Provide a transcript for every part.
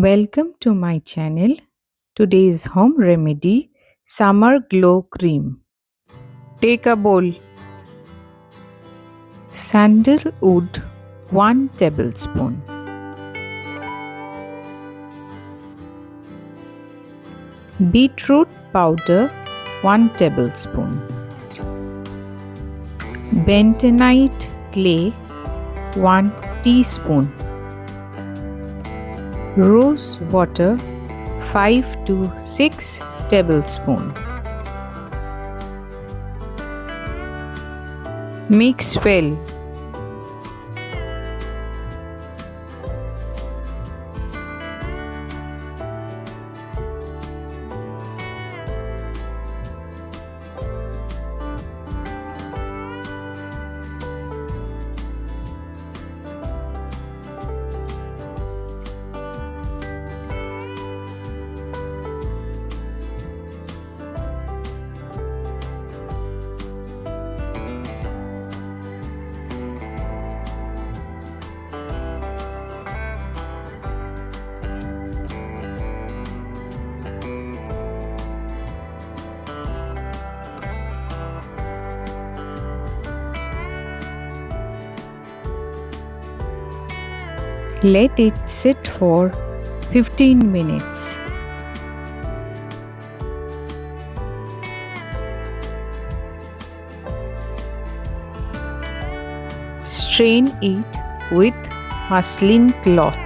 Welcome to my channel. Today's home remedy Summer Glow Cream. Take a bowl. Sandalwood 1 tablespoon. Beetroot powder 1 tablespoon. Bentonite clay 1 teaspoon. Rose water 5 to 6 tablespoon. Mix well. Let it sit for 15 minutes. Strain it with muslin cloth.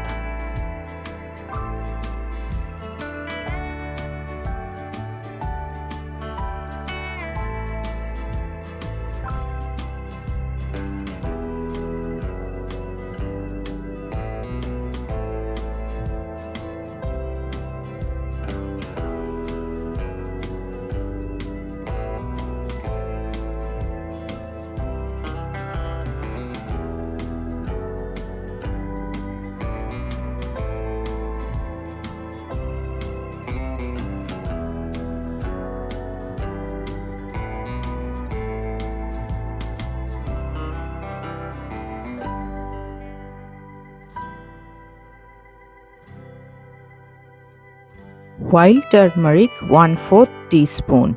Wild turmeric 1/4 teaspoon.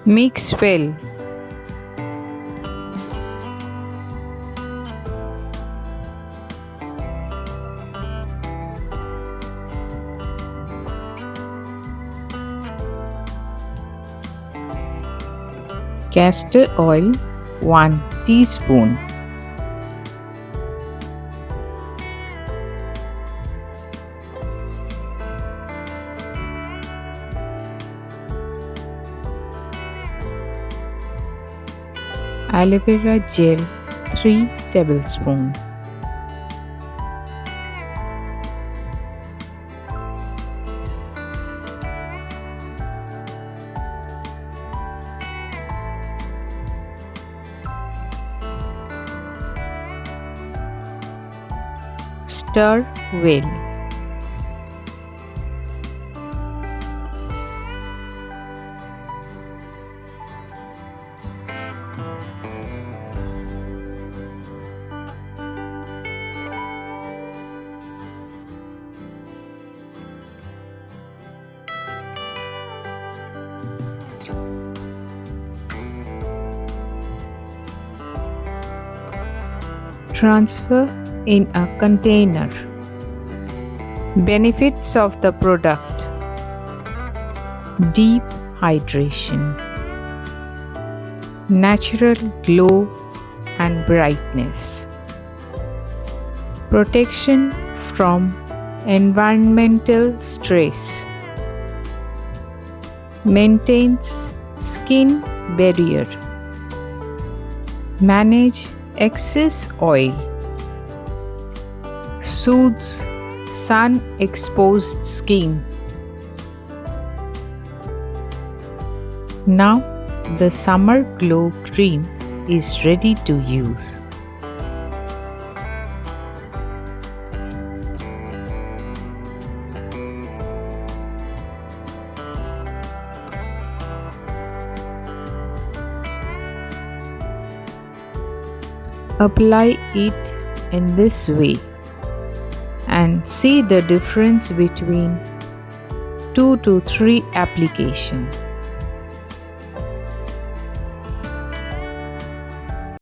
Mix well. Castor oil 1 teaspoon. Aloe vera gel 3 tablespoon. Stir well. Transfer in a container. Benefits of the product: deep hydration, natural glow and brightness, protection from environmental stress, maintains skin barrier, manage excess oil, soothes sun exposed skin. Now the Summer Glow Cream is ready to use. Apply it in this way. and see the difference between 2 to 3 application.